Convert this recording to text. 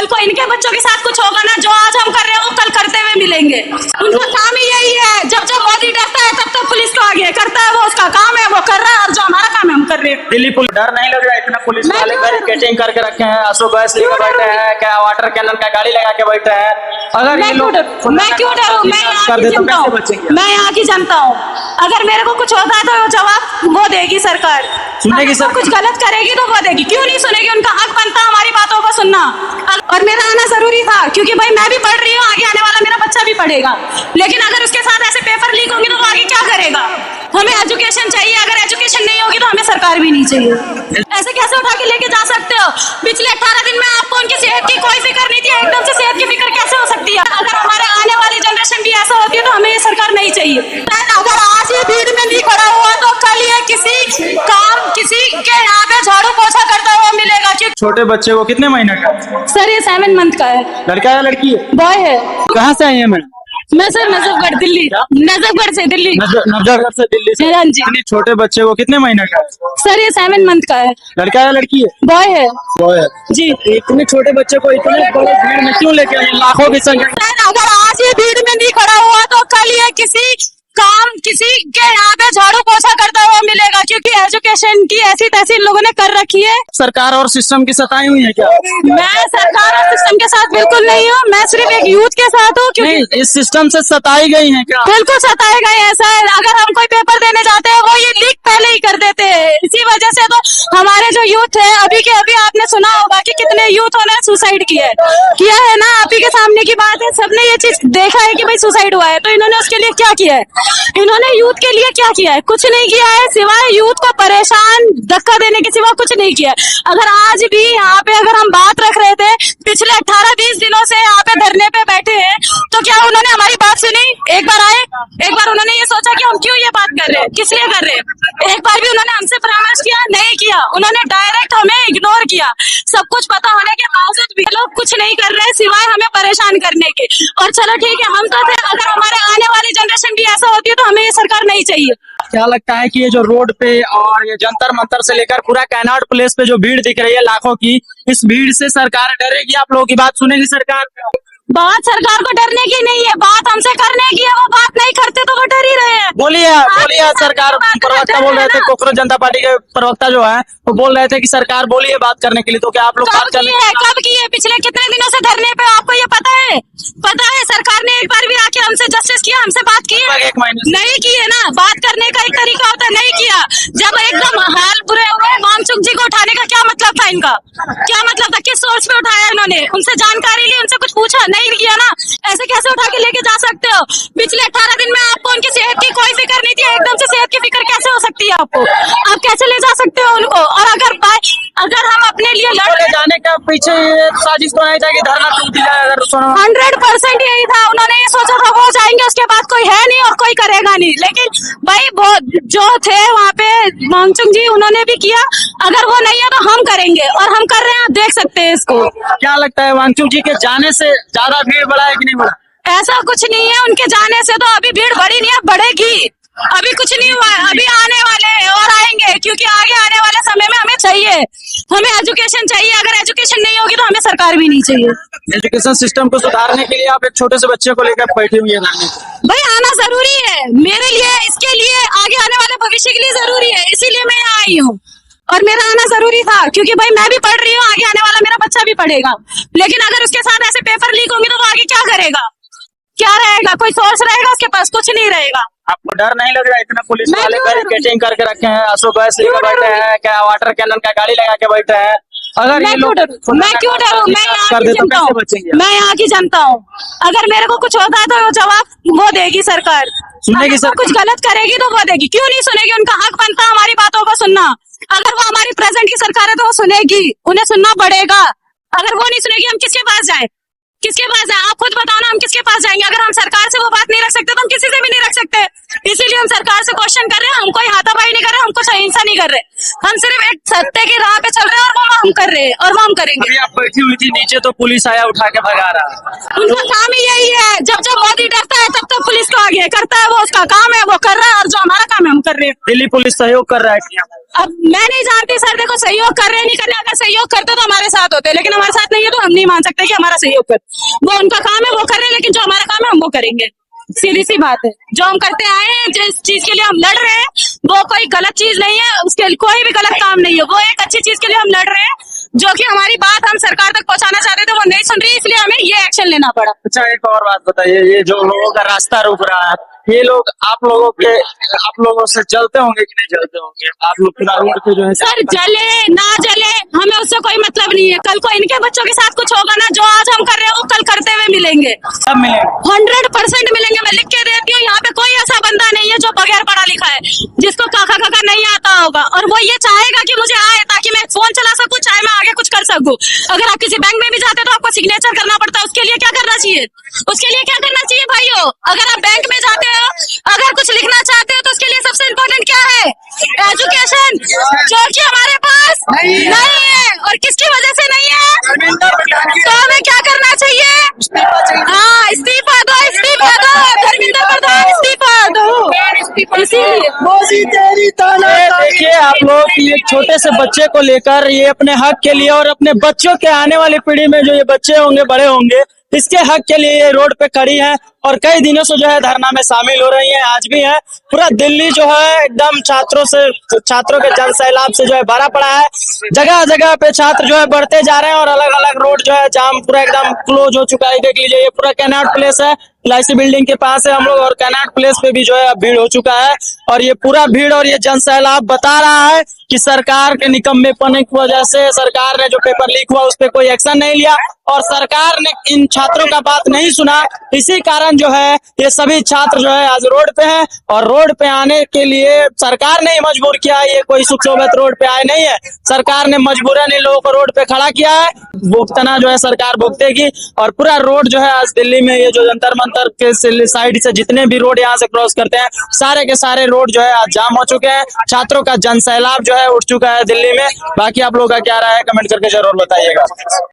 कल को इनके बच्चों के साथ कुछ होगा ना, जो आज हम कर रहे हैं वो कल करते हुए मिलेंगे। उनका काम ही यही है, जब जब मोदी डरता है तब तक पुलिस को आगे करता है, वो उसका काम है वो कर रहा है, और जो हमारा काम है हम कर रहे हैं। दिल्ली पुलिस डर नहीं लग रहा है इतना? पुलिस वाले बैरिकेडिंग करके रखे हैं, अशोक गैस लेकर बैठे हैं, क्या वाटर कैनन का गाड़ी लगा के बैठे हैं। अगर ये लोग मैं क्यों डरूं? मैं यहाँ की जनता हूँ, मैं यहाँ की जनता हूँ। अगर मेरे को कुछ होता है तो जवाब वो देगी सरकार, सुनेगी सरकार कुछ गलत करेगी तो वो देगी, क्यों नहीं सुनेगी? उनका हक बनता हमारी बातों को सुनना। और मेरा आना जरूरी था, क्योंकि भाई मैं भी पढ़ रही हूँ, आगे आने वाला मेरा बच्चा भी पढ़ेगा। लेकिन अगर उसके साथ ऐसे पेपर लीक होंगे तो वो आगे क्या करेगा? हमें एजुकेशन चाहिए, अगर एजुकेशन नहीं होगी तो हमें सरकार भी नहीं चाहिए। ऐसे कैसे उठा के लेके जा सकते हो? पिछले 18 दिन में आपको उनकी सेहत की कोई फिक्र नहीं थी, एकदम से सेहत की फिक्र कैसे हो सकती है? अगर हमारे आने वाली जनरेशन भी ऐसा होती है तो हमें ये सरकार नहीं चाहिए। अगर आज ये भीड़ में नहीं खड़ा हुआ तो कल ये किसी के यहाँ पे झाड़ू पोछा करता हुआ मिलेगा। क्योंकि छोटे बच्चे को कितने महीने का? सर ये 7 मंथ का है। लड़का है लड़की है? बॉय है। कहाँ से आई है मैडम? मैं सर नजफगढ़ दिल्ली, नजफगढ़ से दिल्ली। नजफगढ़ से दिल्ली से? हाँ जी। इतने छोटे बच्चे को कितने महीने का? सर ये 7 मंथ का है। लड़का है लड़की है? बॉय है। बॉय है जी। इतने छोटे बच्चे को इतने बड़े भीड़ में क्यों लेके आए? लाखों की संख्या। अगर आज ये भीड़ में नहीं खड़ा हुआ तो कल ये किसी के यहाँ पे झाड़ू पोछा करता हुआ मिलेगा। क्योंकि एजुकेशन की ऐसी तैसी लोगों ने कर रखी है। सरकार और सिस्टम की सताई हुई है क्या? मैं सरकार और सिस्टम के साथ बिल्कुल नहीं हूँ, मैं सिर्फ एक यूथ के साथ हूँ। क्योंकि इस सिस्टम से सताई गई है क्या? बिल्कुल सताए गए हैं सर। अगर हम कोई पेपर देने जाते हैं वो ये लीक पहले ही कर देते हैं। इसी वजह से तो हमारे जो यूथ है, अभी के अभी आपने सुना होगा कि कितने यूथों ने सुसाइड किया है ना। आप ही के सामने की बात है, सबने ये चीज देखा है कि भाई सुसाइड हुआ है। तो इन्होंने उसके लिए क्या किया है? इन्होंने यूथ के लिए क्या किया है? कुछ नहीं किया है, सिवाय यूथ को परेशान धक्का देने के सिवा कुछ नहीं किया है। अगर आज भी यहाँ पे अगर हम बात रख रहे थे, पिछले 18-20 दिनों से यहाँ पे धरने पे बैठे हैं, तो क्या उन्होंने हमारी बात सुनी? एक बार आए, एक बार उन्होंने ये सोचा कि हम क्यों ये बात कर रहे हैं, किस लिए कर रहे हैं? एक बार भी उन्होंने हमसे परामर्श किया? नहीं किया। उन्होंने डायरेक्ट हमें इग्नोर किया। सब कुछ पता होने के बावजूद भी लोग कुछ नहीं कर रहे सिवाय हमें परेशान करने के। और चलो ठीक है, हम तो थे, अगर हमारे आने वाली जनरेशन भी ऐसा होती है तो हमें ये सरकार नहीं चाहिए। क्या लगता है कि ये जो रोड पे और ये जंतर मंतर से लेकर पूरा कैनॉट प्लेस पे जो भीड़ दिख रही है लाखों की, इस भीड़ से सरकार डरेगी? आप लोगों की बात सुनेगी सरकार? बात सरकार को डरने की नहीं है, बात हमसे करने की है। वो बात नहीं करते तो वो डर ही रहे हैं। बोलिए सरकार प्रवक्ता बोल रहे थे, कांग्रेस जनता पार्टी के प्रवक्ता जो है वो बोल रहे थे कि सरकार बोलिए बात करने के लिए। तो क्या आप लोग बात करने? कब की है? पिछले कितने दिनों से धरने पे, आपको ये पता है? पता है सरकार ने एक बार भी आके हमसे जस्टिस किया, हमसे बात की है? 1 महीने नहीं की है ना। बात करने का एक तरीका होता है, नहीं किया। जब एकदम हाल बुरे हुए, वामचुक जी को उठाने का क्या मतलब था? इनका क्या मतलब था? किस सोर्स पे उठाया इन्होंने? उनसे जानकारी ली, उनसे कुछ पूछा? नहीं किया ना। ऐसे कैसे उठा के लेके जा सकते हो? पिछले 18 दिन में आपको उनकी सेहत की कोई फिक्र नहीं थी, एकदम से सेहत की फिक्र कैसे हो सकती है आपको? आप कैसे ले जा सकते हो उनको? और अगर हम अपने लिए ले जाने का पीछे साजिश तो नहीं था कि धरना टूट जाए? अगर 100% यही था। उन्होंने ये सोचा था वो जाएंगे, उसके बाद कोई है नहीं और कोई करेगा नहीं। लेकिन भाई वो जो थे वहाँ पे वांगचुक जी, उन्होंने भी किया। अगर वो नहीं है तो हम करेंगे, और हम कर रहे हैं, आप देख सकते हैं इसको। क्या लगता है वांगचुक जी के जाने से ज्यादा भीड़ बढ़ा है कि नहीं बढ़ा? ऐसा कुछ नहीं है, उनके जाने से तो अभी भीड़ बढ़ी नहीं है, बढ़ेगी। अभी कुछ नहीं हुआ है, अभी आने वाले हैं और आएंगे, क्योंकि आगे आने वाले समय में हमें चाहिए, हमें एजुकेशन चाहिए। अगर एजुकेशन नहीं होगी तो हमें सरकार भी नहीं चाहिए। एजुकेशन सिस्टम को सुधारने के लिए आप एक छोटे से बच्चे को लेकर बैठी हुई है धरने पे। भाई आना जरूरी है मेरे लिए, इसके लिए, आगे आने वाले भविष्य के लिए जरूरी है, इसीलिए मैं यहाँ आई हूँ। और मेरा आना जरूरी था, क्योंकि भाई मैं भी पढ़ रही हूँ, आगे आने वाला मेरा बच्चा भी पढ़ेगा। लेकिन अगर उसके साथ ऐसे पेपर लीक होंगे तो वो आगे क्या करेगा? क्या रहेगा? कोई सोर्स रहेगा उसके पास? कुछ नहीं रहेगा। आपको डर नहीं लग रहा है इतना? पुलिस वाले बैरिकेडिंग करके रखे हैं, अशोक गैस लेकर बैठे हैं, क्या वाटर कैनन का गाड़ी लगा के बैठे हैं। अगर मैं क्यों डरूं? मैं यहाँ की जनता हूँ, मैं यहाँ की जनता हूँ। अगर मेरे को कुछ होता है तो जवाब वो देगी सरकार, सुनेगी सरकार कुछ गलत करेगी तो वो देगी, क्यों नहीं सुनेगी? उनका हक बनता है हमारी बातों को सुनना। अगर वो हमारी प्रेजेंट की सरकार है तो वो सुनेगी, उन्हें सुनना पड़ेगा। अगर वो नहीं सुनेगी, हम किसके पास जाए? किसके पास जाए? आप खुद बताओ ना, हम किसके पास जाएंगे? अगर हम सरकार से वो बात नहीं रख सकते तो हम किसी से भी नहीं रख सकते। इसीलिए हम सरकार से क्वेश्चन कर रहे हैं, हम कोई हाथापाई नहीं कर रहे, हम कुछ अहिंसा नहीं कर रहे। हम सिर्फ एक सत्य की राह पे चल रहे हैं और वो हम कर रहे हैं और वो हम करेंगे। अभी आप बैठी हुई थी नीचे तो पुलिस आया उठा के भगा रहा है। उनका काम ही यही है, जब जब मोदी डरता है तब तब पुलिस को आगे करता है, वो उसका काम है, वो कर रहा है, और जो हमारा काम है हम कर रहे हैं। दिल्ली पुलिस सहयोग कर रहा है क्या? अब मैं नहीं जानती सर, देखो सहयोग कर रहे हैं नहीं कर रहे हैं, अगर सहयोग करते तो हमारे साथ होते, लेकिन हमारे साथ नहीं है तो हम नहीं मान सकते कि हमारा सहयोग कर। वो उनका काम है, वो कर रहे हैं, लेकिन जो हमारा काम है हम वो करेंगे। सीधी सी बात है, जो हम करते आए हैं, जिस चीज के लिए हम लड़ रहे हैं वो कोई गलत चीज नहीं है, उसके लिए कोई भी गलत काम नहीं है, वो एक अच्छी चीज के लिए हम लड़ रहे हैं, जो कि हमारी बात हम सरकार तक पहुंचाना चाहते थे, वो नहीं सुन रही, इसलिए हमें ये एक्शन लेना पड़ा। अच्छा, एक और बात बताइए, ये जो लोगों का रास्ता रुक रहा है, ये लोग आप लोगों से जलते होंगे कि नहीं जलते होंगे? आप लोग पूरा रोड पे जो है सर जले ना जले हमें उससे कोई मतलब नहीं है, कल को इनके बच्चों के साथ कुछ होगा ना, जो आज हम कर रहे हैं वो कल करते हुए मिलेंगे, सब मिलेंगे। 100% मिलेंगे। मैं लिख के देती हूँ, यहाँ पे कोई ऐसा बंदा नहीं है जो बगैर पढ़ा लिखा है, जिसको काका काका नहीं आता होगा, और वो ये चाहेगा कि मुझे आए ताकि मैं फोन चला सकूं, चाहे मैं आगे कुछ कर सकूं। अगर आप किसी बैंक में भी जाते तो आपको सिग्नेचर करना पड़ता है, उसके लिए क्या करना चाहिए? उसके लिए क्या करना चाहिए भाइयों? अगर आप बैंक में जाते हो, अगर कुछ लिखना चाहते हो तो उसके लिए सबसे इम्पोर्टेंट क्या है? एजुकेशन, जो कि हमारे पास नहीं है। और किसकी वजह से नहीं है? तो हमें क्या करना चाहिए? हाँ, इस्तीफा दो, इस्तीफा दो, धर्मेंद्र प्रधान इस्तीफा दो। इसीलिए देखिए आप लोग, ये छोटे से बच्चे को लेकर ये अपने हक के लिए और अपने बच्चों के आने वाली पीढ़ी में जो ये बच्चे होंगे, बड़े होंगे, इसके हक के लिए ये रोड पे खड़ी हैं और कई दिनों से जो है धरना में शामिल हो रही हैं, आज भी है। पूरा दिल्ली जो है एकदम छात्रों के जन सैलाब से जो है भरा पड़ा है। जगह जगह पे छात्र जो है बढ़ते जा रहे हैं और अलग अलग रोड जो है जाम पूरा एकदम क्लोज हो चुका है। देख लीजिए, ये पूरा कैनाट प्लेस है, LIC बिल्डिंग के पास है हम लोग, और कैनाट प्लेस पे भी जो है भीड़ हो चुका है। और ये पूरा भीड़ और ये जन सैलाब बता रहा है कि सरकार के निकम्मेपन की वजह से सरकार ने जो पेपर लीक हुआ उस पर कोई एक्शन नहीं लिया और सरकार ने इन छात्रों का बात नहीं सुना। इसी कारण जो है ये सभी छात्र जो है आज रोड पे हैं और रोड पे आने के लिए सरकार ने ही मजबूर किया है। ये कोई सुख सोबत रोड पे आए नहीं है, सरकार ने मजबूरन इन लोगों को रोड पे खड़ा किया है। भुगतना जो है सरकार भुगतेगी। और पूरा रोड जो है आज दिल्ली में ये जो जंतर मंतर के साइड से जितने भी रोड यहाँ से क्रॉस करते हैं, सारे के सारे रोड जो है आज जाम हो चुके हैं। छात्रों का जन सैलाब जो है उठ चुका है दिल्ली में। बाकी आप लोगों का क्या राय है, कमेंट करके जरूर बताइएगा।